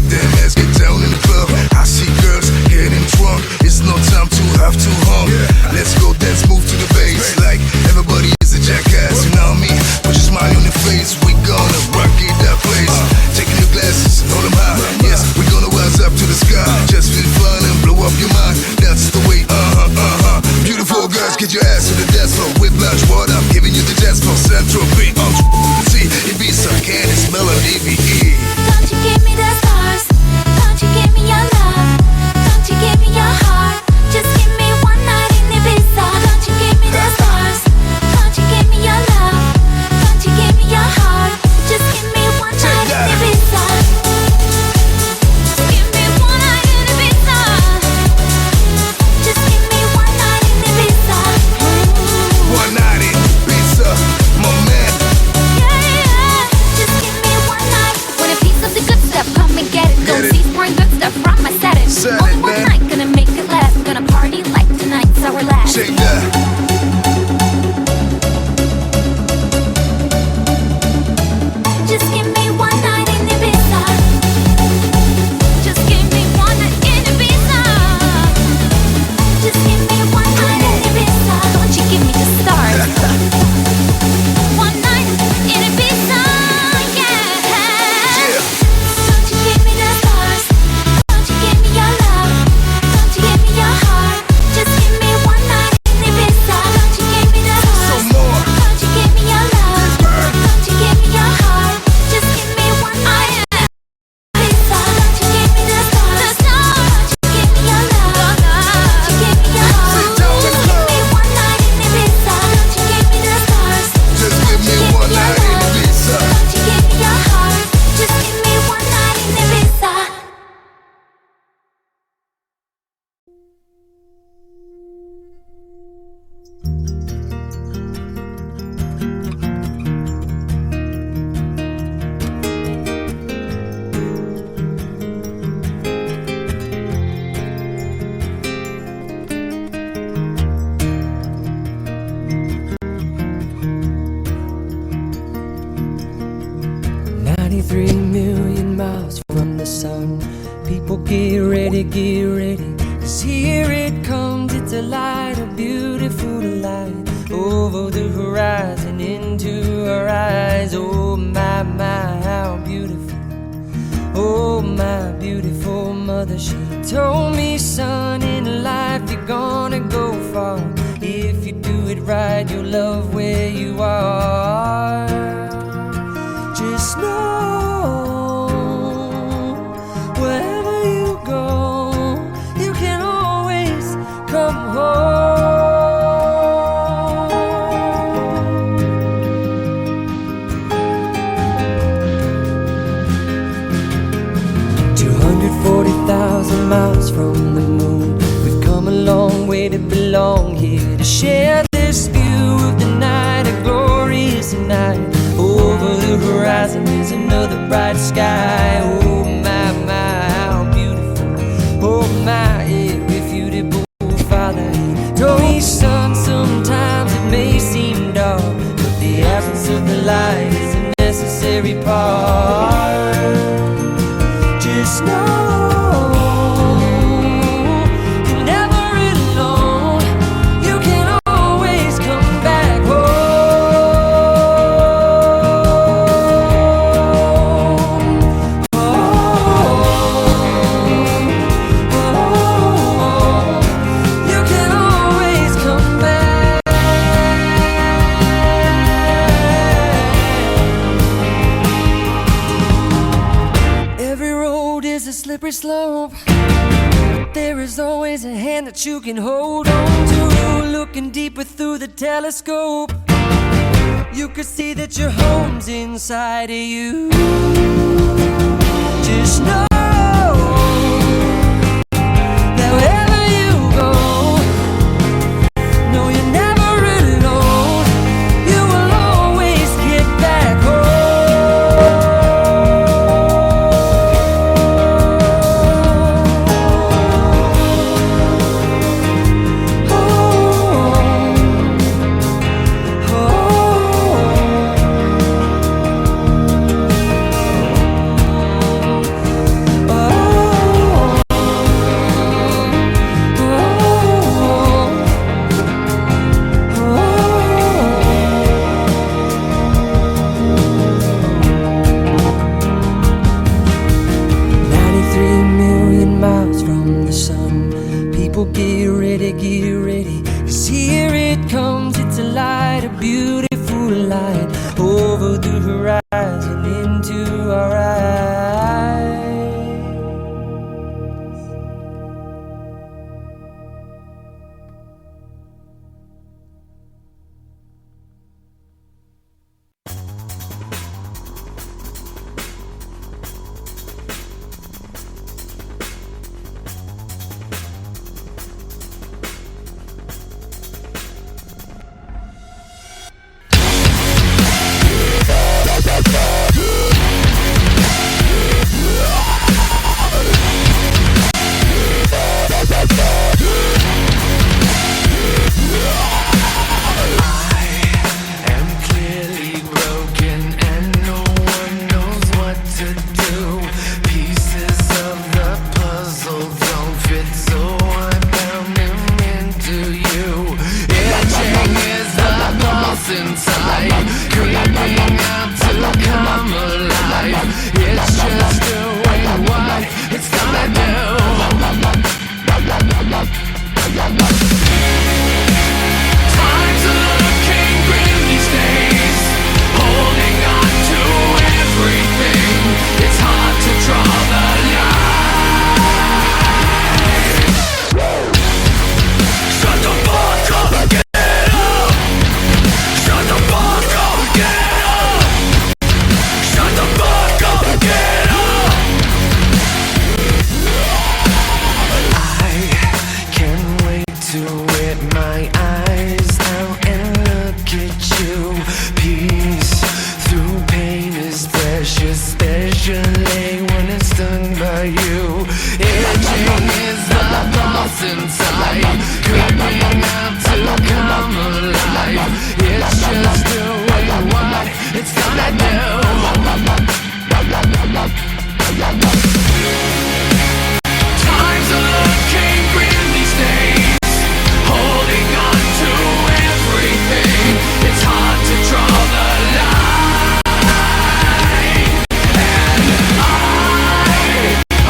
them ass get down in the club. I see girls getting drunk. It's no time to have to hum. Let's go dance, move to the bass. Like everybody is a jackass, you know me. Put your smile on your face. We gonna rock it that place. Taking your glasses, hold them high. Yes, we gonna rise up to the sky. Just feel fun and blow up your mind. That's the way, Beautiful girls, get your ass to the dance floor. Whiplash, what I'm giving you the dance floor. Central beat, see, Ibiza, Candice, Melody, VE. Don't you give me the stars? Don't you give me your love? Don't you give me your heart? Just give me one night in Ibiza. Don't you give me the stars? Don't you give me your love? Don't you give me your heart? Just give me one night in Ibiza. Give me one night in Ibiza. Just give me one night in Ibiza. One night in Ibiza, my man. Yeah. Just give me one night. Want a piece of the good stuff? Come and get it. Go see spring good stuff from my setting. Only one night, gonna make it last. Gonna party like tonight's our last. Shake that. Just give me one night in Ibiza. Just give me one night in Ibiza. Just give me one night in Ibiza. Don't you give me the stars? One night in Ibiza, yeah. Don't you give me the stars? Don't you give me your love? Don't you give me your heart? Just give me one night in Ibiza. Don't you give me the stars? Some more. Don't you give me your love? Don't you give me your heart? Just give me one night in Ibiza. Don't you give me the stars? Don't you give me your love? Don't you give me your heart? Just give me one night in Ibiza. Don't you give me the stars? Just give me one night in Ibiza. Don't you give me your heart? Just give me one night in Ibiza. 93 million miles from the sun. People get ready, cause here it comes. It's a light, a beautiful light, over the horizon, into our eyes. Oh my, my, how beautiful. Oh my beautiful mother, she told me, son, in life you're gonna go far. If you do it right, you'll love where you are. Just know, wherever you go, you can always come home. 240,000 miles from the moon, we've come a long way to belong here, to share this view of the night, a glorious night. Over the horizon is another bright sky. Oh my, my, how beautiful. Oh my, irrefutable Father, he told me, son, sometimes it may seem dark, but the absence of the light is a necessary part. Just know slope, but there is always a hand that you can hold on to. Looking deeper through the telescope, you could see that your home's inside of you. Just know that wherever you go, no, you're never alone. You will always get back home. play when it's done by you. Itching is the pulse inside, creeping up to come alive. It's just doing what it's gonna do. Times are looking grim these days, holding on to everything. It's hard to draw the line, and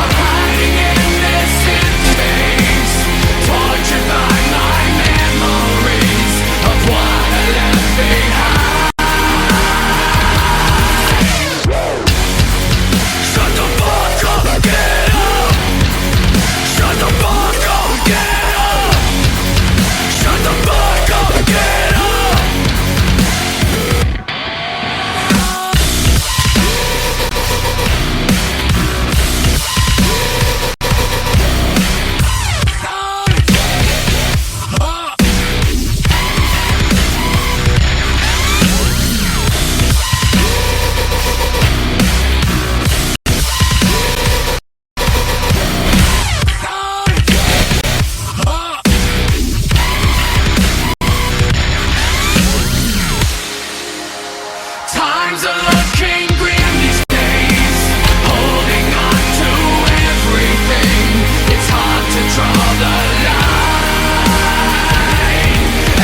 I'm hiding in this space, tortured by my memories of what I left behind. Shut the fuck up, get up. Shut the fuck up, get up. Shut the fuck up, get up. Times are looking grim these days, holding on to everything. It's hard to draw the line,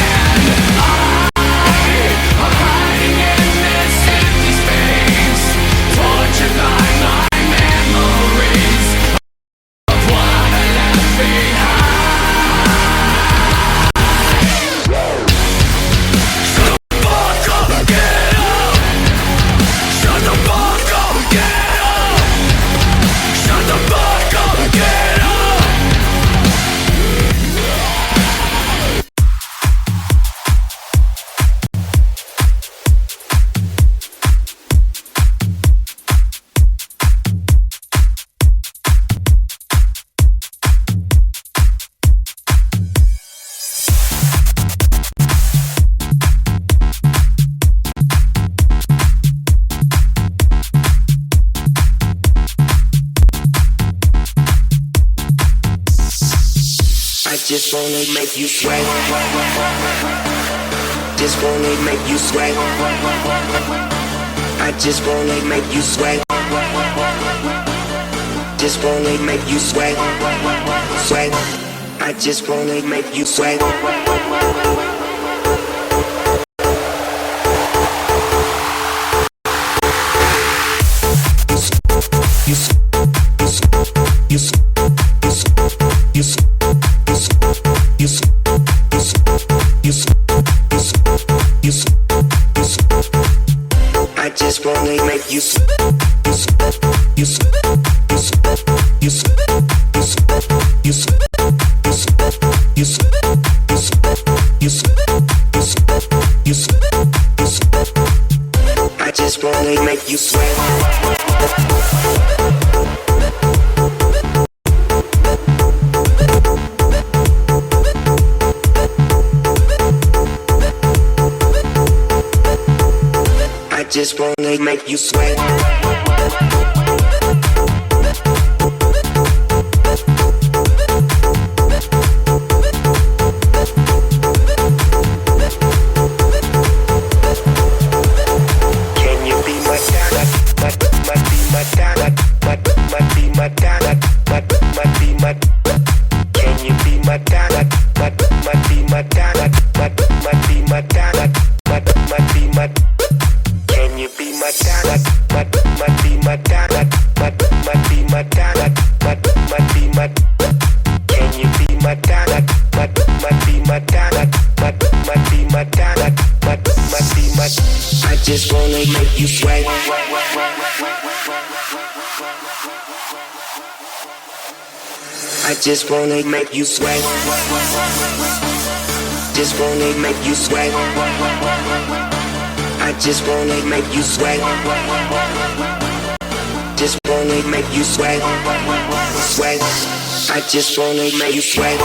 and I'm hiding in this empty space, tortured by my memories of what I left behind. Shut the fuck up, get up. Shut the fuck up, get up. Shut the fuck up, get up. I just wanna make you sweat. Just wanna make you sweat. I just wanna make you sweat. Just wanna make you sweat. Sweat. I just wanna make you sweat. I just wanna make you I just wanna make you sweat. I just wanna make you sweat. Can you be my dad? Be my dad. Be my dad. Be my. Can you be my dad? Be my dad. Be my dad. Be my. Can you be my dad? Be my dad. Be my dad. Be my. Can you be my dad? Be my dad. Be my dad. Be my. I just wanna make you sweat. I just wanna make you sweat. Just wanna make you sweat. I just wanna make you sweat. Just wanna make you sweat. Sweat. I just wanna make you sweat.